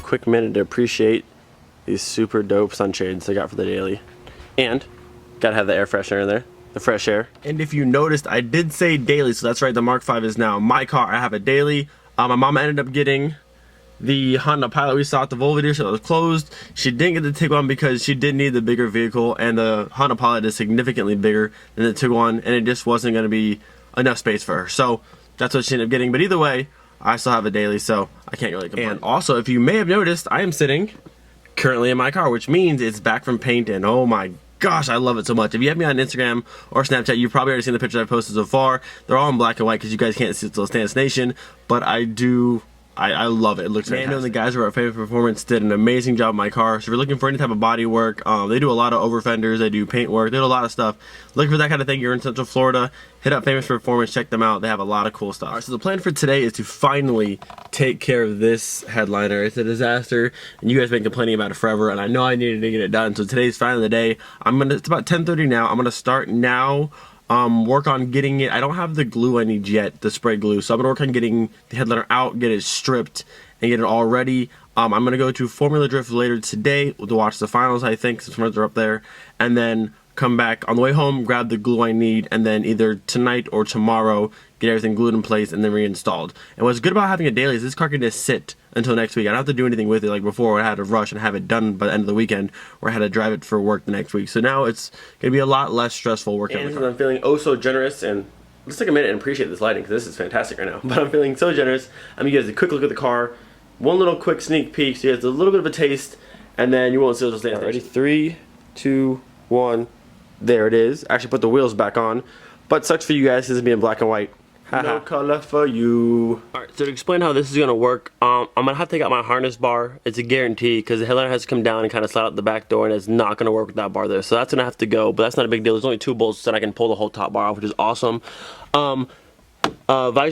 quick minute to appreciate these super dope sunshades I got for the daily. And gotta have the air freshener in there, the fresh air. And if you noticed, I did say daily, so that's right, the Mark V is now my car. I have a daily. My mom ended up getting the Honda Pilot we saw at the Volvo dealership that was closed. She didn't get the Tiguan because she did need the bigger vehicle, and the Honda Pilot is significantly bigger than the Tiguan, and it just wasn't going to be enough space for her. So that's what she ended up getting. But either way, I still have a daily, so I can't really complain. And also, if you may have noticed, I am sitting currently in my car, which means it's back from paint, and oh my gosh, I love it so much. If you have me on Instagram or Snapchat, you've probably already seen the pictures I've posted so far. They're all in black and white because you guys can't see it's Little Stance Nation, but I love it. It looks fantastic. Mando and the guys over at Favorite Performance did an amazing job in my car. So if you're looking for any type of body work, they do a lot of over fenders, they do paint work, they do a lot of stuff. Looking for that kind of thing, you're in Central Florida, hit up Famous Performance, check them out. They have a lot of cool stuff. Alright, so the plan for today is to finally take care of this headliner. It's a disaster, and you guys have been complaining about it forever, and I know I needed to get it done. So today's finally the day. It's about 10:30 now. I'm gonna start now. Work on getting it. I don't have the glue I need yet, the spray glue, so I'm gonna work on getting the headliner out, get it stripped, and get it all ready. I'm gonna go to Formula Drift later today to watch the finals, I think, since friends are up there, and then come back on the way home, grab the glue I need, and then either tonight or tomorrow get everything glued in place and then reinstalled. And what's good about having a daily is this car can just sit until next week. I don't have to do anything with it like before where I had to rush and have it done by the end of the weekend, where I had to drive it for work the next week. So now it's going to be a lot less stressful working on the car. I'm feeling oh so generous, and let's take a minute and appreciate this lighting because this is fantastic right now. But I'm feeling so generous. I'm going to give you guys a quick look at the car, one little quick sneak peek so you guys a little bit of a taste, and then you won't see those things. Ready? 3, 2, 1. There it is. Actually put the wheels back on, but sucks for you guys because it's being black and white. No color for you. Alright, so to explain how this is going to work, I'm going to have to take out my harness bar. It's a guarantee because the headliner has to come down and kind of slide out the back door, and it's not going to work with that bar there. So that's going to have to go, but that's not a big deal. There's only 2 bolts, and I can pull the whole top bar off, which is awesome. Visor's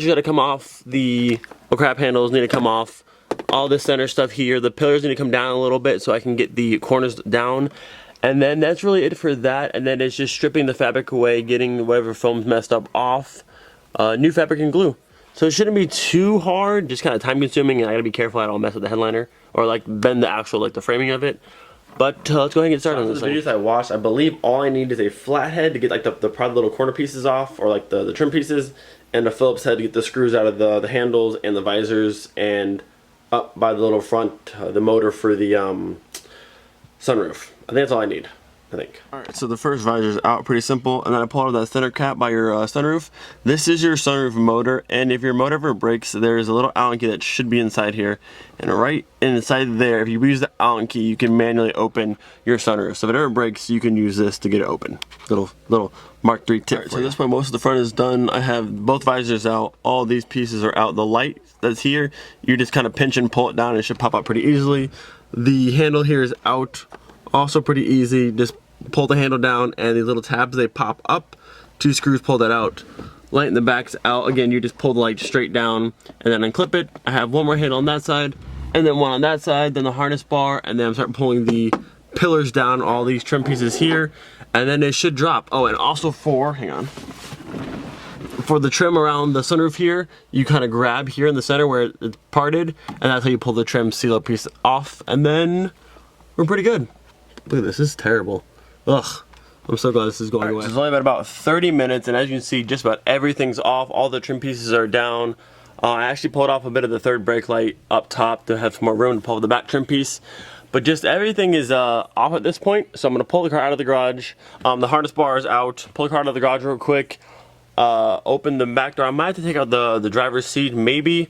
got to come off. The crap handles need to come off. All this center stuff here. The pillars need to come down a little bit so I can get the corners down. And then that's really it for that. And then it's just stripping the fabric away, getting whatever foam's messed up off. New fabric and glue. So it shouldn't be too hard, just kind of time consuming, and I gotta be careful I don't mess with the headliner or like bend the actual the framing of it. But let's go ahead and get started on this. The videos I watched, I believe all I need is a flathead to get like the probably little corner pieces off, or like the trim pieces, and a Phillips head to get the screws out of the handles and the visors, and up by the little front, the motor for the sunroof. I think that's all I need. I think. Alright, so the first visor is out, pretty simple, and then I pull out that center cap by your sunroof. This is your sunroof motor, and if your motor ever breaks, there's a little Allen key that should be inside here, and right inside there, if you use the Allen key, you can manually open your sunroof. So if it ever breaks, you can use this to get it open. Little Mark III tip. Right, so at this point, most of the front is done. I have both visors out. All these pieces are out. The light that's here, you just kind of pinch and pull it down, and it should pop out pretty easily. The handle here is out. Also pretty easy, just pull the handle down and these little tabs, they pop up. 2 screws pull that out. Light in the back's out. Again, you just pull the light straight down and then unclip it. I have one more handle on that side and then one on that side, then the harness bar, and then I'm starting pulling the pillars down, all these trim pieces here, and then it should drop. Oh, and also for the trim around the sunroof here, you kind of grab here in the center where it's parted, and that's how you pull the trim seal piece off, and then we're pretty good. Look at this is terrible. Ugh. I'm so glad this is going away. So it's only been about 30 minutes, and as you can see, just about everything's off. All the trim pieces are down. I actually pulled off a bit of the third brake light up top to have some more room to pull the back trim piece. But just everything is off at this point, so I'm going to pull the car out of the garage. The harness bar is out. Pull the car out of the garage real quick. Open the back door. I might have to take out the driver's seat, maybe.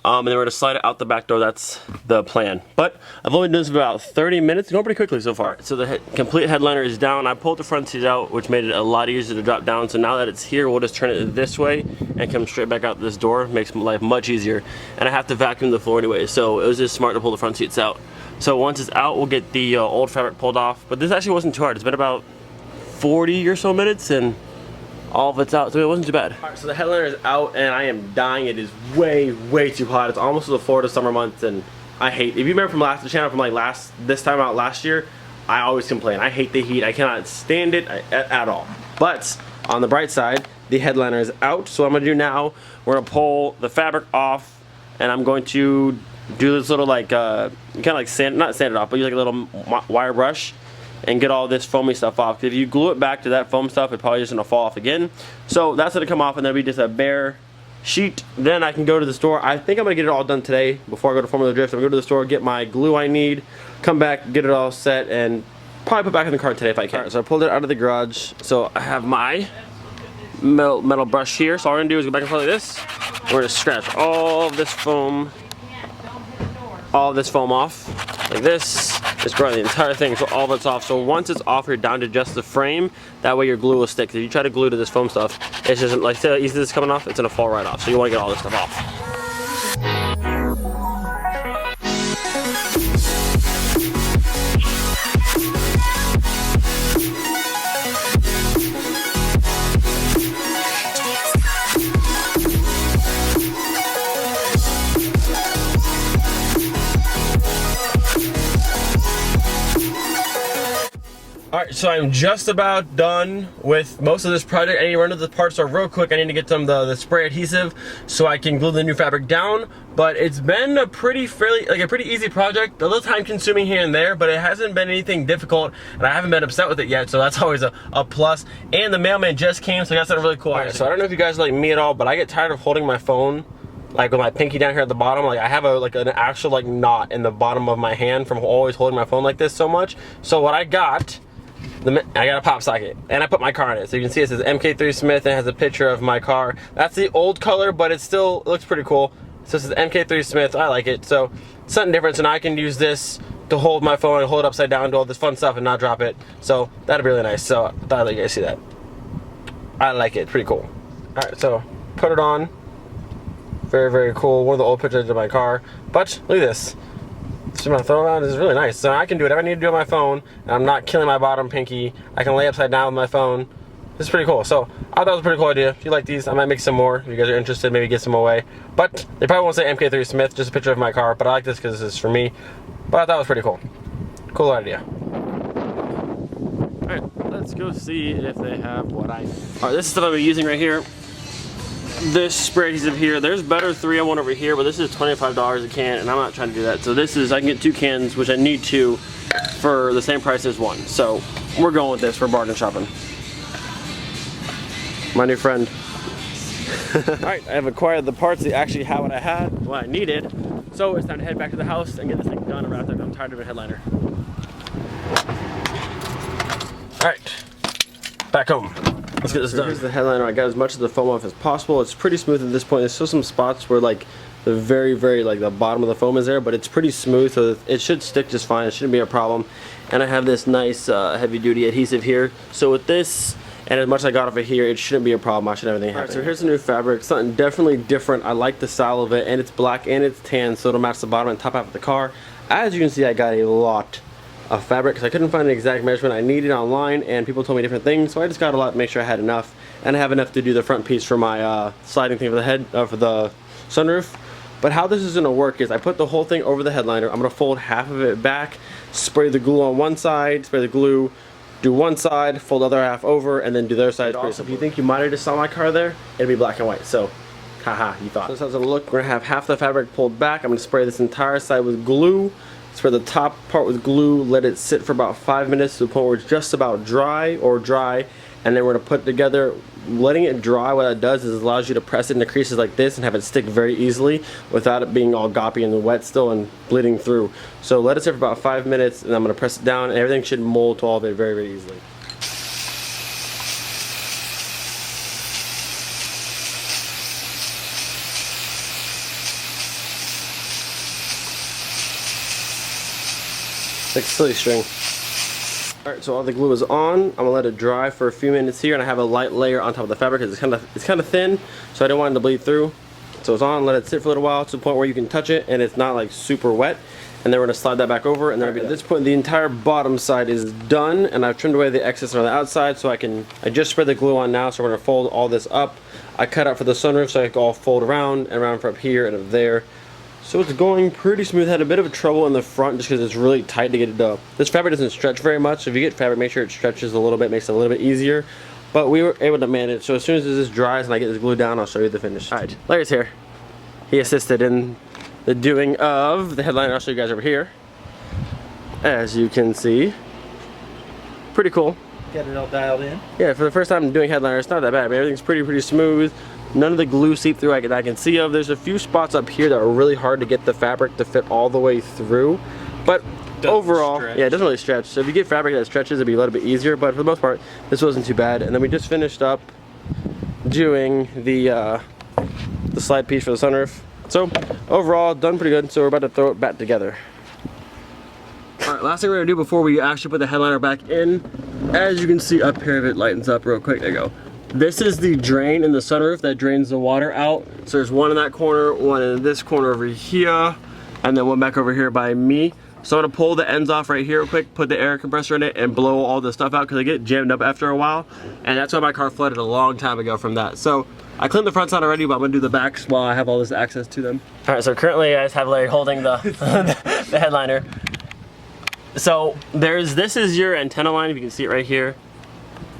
And then we're going to slide it out the back door. That's the plan. But I've only done this for about 30 minutes. It's going pretty quickly so far. So the complete headliner is down. I pulled the front seat out, which made it a lot easier to drop down. So now that it's here, we'll just turn it this way and come straight back out this door. Makes life much easier. And I have to vacuum the floor anyway, so it was just smart to pull the front seats out. So once it's out, we'll get the old fabric pulled off. But this actually wasn't too hard. It's been about 40 or so minutes, and all of it's out, so it wasn't too bad. Alright, so the headliner is out, and I am dying. It is way too hot. It's almost to the Florida summer months, and I hate. If you remember from the channel from like this time out last year, I always complain. I hate the heat. I cannot stand it at all. But on the bright side, the headliner is out. So what I'm gonna do now, we're gonna pull the fabric off, and I'm going to do this little like kind of like not sand it off, but use like a little wire brush and get all this foamy stuff off. Because if you glue it back to that foam stuff, it's probably just gonna fall off again. So that's gonna come off, and there'll be just a bare sheet. Then I can go to the store. I think I'm gonna get it all done today before I go to Formula Drift. I'm gonna go to the store, get my glue I need, come back, get it all set, and probably put back in the car today if I can. Right, so I pulled it out of the garage. So I have my metal brush here. So all we're gonna do is go back and forth like this. We're gonna scratch all of this foam off like this. Just grab the entire thing so all of it's off. So once it's off, you're down to just the frame. That way your glue will stick. If you try to glue to this foam stuff, it's just like, see how easy this is coming off? It's gonna fall right off. So you wanna get all this stuff off. Alright, so I'm just about done with most of this project. I need to run to the parts store real quick. I need to get some the spray adhesive so I can glue the new fabric down. But it's been a pretty easy project. A little time consuming here and there, but it hasn't been anything difficult, and I haven't been upset with it yet, so that's always a plus. And the mailman just came, so that's really cool. Alright, so I don't know if you guys are like me at all, but I get tired of holding my phone like with my pinky down here at the bottom. Like I have an actual like knot in the bottom of my hand from always holding my phone like this so much. So what I got, I got a pop socket, and I put my car in it. So you can see it says MK3 Smith, and it has a picture of my car. That's the old color, but it looks pretty cool. So this is MK3 Smith. I like it. So something different. So now I can use this to hold my phone and hold it upside down, do all this fun stuff and not drop it. So that'd be really nice. So I thought I'd let you guys see that. I like it. Pretty cool. Alright, so put it on. Very, very cool. One of the old pictures of my car. But look at this. So my throw around is really nice. So I can do whatever I need to do on my phone, and I'm not killing my bottom pinky. I can lay upside down with my phone. This is pretty cool. So I thought it was a pretty cool idea. If you like these, I might make some more. If you guys are interested, maybe get some away. But they probably won't say MK3 Smith, just a picture of my car. But I like this because this is for me. But I thought it was pretty cool. Cool idea. Alright, let's go see if they have what I need. Alright, this is stuff I'll be using right here. This spray adhesive here, there's better 3-in-1 over here, but this is $25 a can, and I'm not trying to do that. So this is, I can get 2 cans, which I need 2 for the same price as 1. So we're going with this for bargain shopping. My new friend. Alright, I have acquired the parts that actually have what I needed. So it's time to head back to the house and get this thing done and wrapped up. I'm tired of a headliner. Alright, back home. Let's get this done. Here's the headliner. I got as much of the foam off as possible. It's pretty smooth at this point. There's still some spots where like the very like the bottom of the foam is there, but it's pretty smooth, so it should stick just fine. It shouldn't be a problem. And I have this nice heavy duty adhesive here. So with this, and as much as I got off of here, it shouldn't be a problem. I should have everything happen. Alright, so here's the new fabric. Something definitely different. I like the style of it, and it's black and it's tan, so it'll match the bottom and top half of the car. As you can see, I got a lot of fabric because I couldn't find an exact measurement I needed online, and people told me different things, so I just got a lot to make sure I had enough, and I have enough to do the front piece for my sliding thing for the head for the sunroof. But how this is going to work is I put the whole thing over the headliner. I'm going to fold half of it back, spray the glue on one side, spray the glue, do one side, fold the other half over, and then do the other side. Also, if you think you might have just saw my car there, it'll be black and white. So haha, you thought. So this is how it's going to look. We're going to have half the fabric pulled back. I'm going to spray this entire side with glue. Spray the top part with glue, let it sit for about 5 minutes to the point where it's just about dry, and then we're going to put it together. Letting it dry, what it does is it allows you to press it into creases like this and have it stick very easily without it being all goppy and wet still and bleeding through. So let it sit for about 5 minutes, and I'm going to press it down, and everything should mold to all of it very, very easily. Like silly string. Alright, so all the glue is on. I'm gonna let it dry for a few minutes here, and I have a light layer on top of the fabric because it's kind of thin, so I don't want it to bleed through. So it's on, let it sit for a little while to the point where you can touch it and it's not like super wet. And then we're gonna slide that back over, and then at this point the entire bottom side is done, and I've trimmed away the excess on the outside, so I just spread the glue on now. So we're gonna fold all this up. I cut out for the sunroof so I can all fold around and around for up here and up there. So it's going pretty smooth. Had a bit of trouble in the front just because it's really tight to get it up. This fabric doesn't stretch very much, so if you get fabric, make sure it stretches a little bit, makes it a little bit easier. But we were able to manage. So as soon as this dries and I get this glue down, I'll show you the finish. Alright, Larry's here. He assisted in the doing of the headliner. I'll show you guys over here. As you can see, pretty cool. Get it all dialed in. Yeah, for the first time doing headliner, it's not that bad. Everything's pretty smooth. None of the glue seep through I can see of. There's a few spots up here that are really hard to get the fabric to fit all the way through. But overall, yeah, it doesn't really stretch. So if you get fabric that stretches, it'll be a little bit easier. But for the most part, this wasn't too bad. And then we just finished up doing the slide piece for the sunroof. So overall, done pretty good. So we're about to throw it back together. All right, last thing we're gonna do before we actually put the headliner back in, as you can see up here, if it lightens up real quick, there you go. This is the drain in the sunroof that drains the water out. So there's one in that corner, one in this corner over here, and then one back over here by me. So I'm gonna pull the ends off right here real quick, put the air compressor in it, and blow all the stuff out because they get jammed up after a while. And that's why my car flooded a long time ago from that. So I cleaned the front side already, but I'm gonna do the backs while I have all this access to them. All right, so currently I just have Larry holding the, the headliner. So this is your antenna line, if you can see it right here.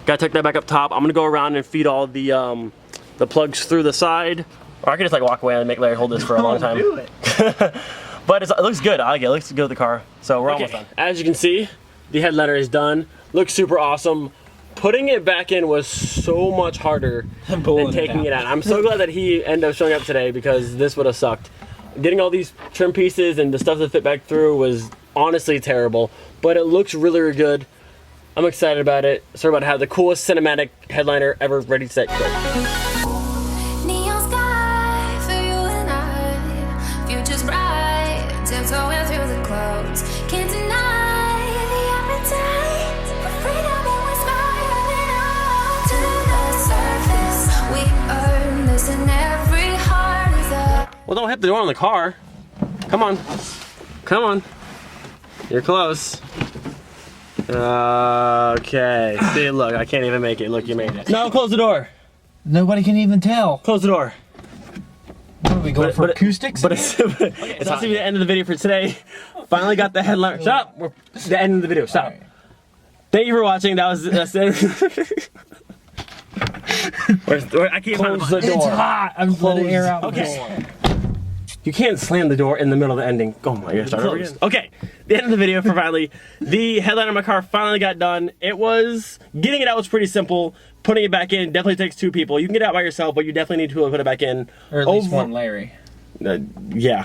Gotta tuck that back up top. I'm gonna go around and feed all the plugs through the side. Or I can just like walk away and make Larry hold this for a long time. Do it. But it looks good. I like it. It looks good with the car. So we're almost done. As you can see, the headliner is done. Looks super awesome. Putting it back in was so much harder than taking it out. I'm so glad that he ended up showing up today because this would have sucked. Getting all these trim pieces and the stuff that fit back through was honestly terrible, but it looks really good. I'm excited about it. So we're about to have the coolest cinematic headliner ever ready, set, go. Neon sky for you and I, future's bright, tiptoeing through the clouds. Can't deny the appetite for freedom and we're spiraling out to the surface. We earn this in every heart of the. Well, don't hit the door on the car. Come on. Come on. You're close. Okay. See, look, I can't even make it. Look, you made it. No, close the door. Nobody can even tell. Close the door. What are we going for acoustics? But it's not even the end of the video for today. Finally got the headliner. Stop. We're the end of the video. Stop. Right. Thank you for watching. That's it. I can't close the door. It's hot. I'm letting air out. Okay. You can't slam the door in the middle of the ending. Oh my gosh, start over again. Okay, the end of the video for finally. The headliner of my car finally got done. Getting it out was pretty simple. Putting it back in definitely takes two people. You can get it out by yourself, but you definitely need to put it back in. Or at least one Larry. Yeah.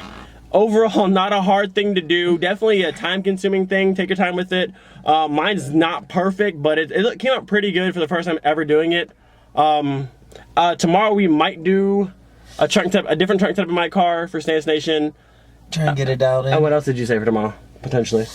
Overall, not a hard thing to do. Definitely a time-consuming thing. Take your time with it. Mine's not perfect, but it came out pretty good for the first time ever doing it. Tomorrow we might do a different trunk type in my car for Stance Nation. Try and get it dialed in. And what else did you say for tomorrow, potentially?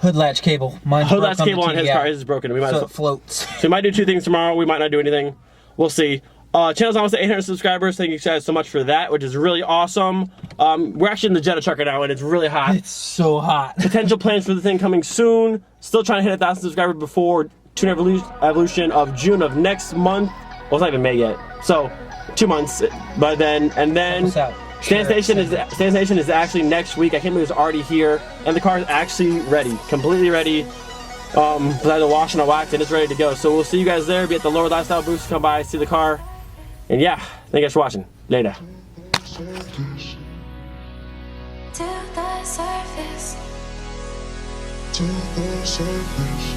Hood latch cable. Mine's hood latch cable on his car. His is broken. We might so it floats. So we might do two things tomorrow. We might not do anything. We'll see. Channel's almost at 800 subscribers. Thank you guys so much for that, which is really awesome. We're actually in the Jetta truck right now, and it's really hot. It's so hot. Potential plans for the thing coming soon. Still trying to hit 1,000 subscribers before Tune Evolution of June of next month. Well, it's not even May yet. So 2 months by then, and then Stance Nation is actually next week. I can't believe it's already here, and the car is actually ready, completely ready. Besides the wash and a wax, and it's ready to go. So we'll see you guys there. Be at the Lower Lifestyle booth. Come by, see the car, and yeah, thank you guys for watching. Later. To the surface. To the surface.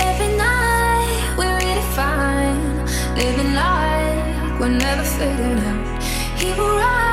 Every night we redefine, living life, we're never figuring out. He will rise.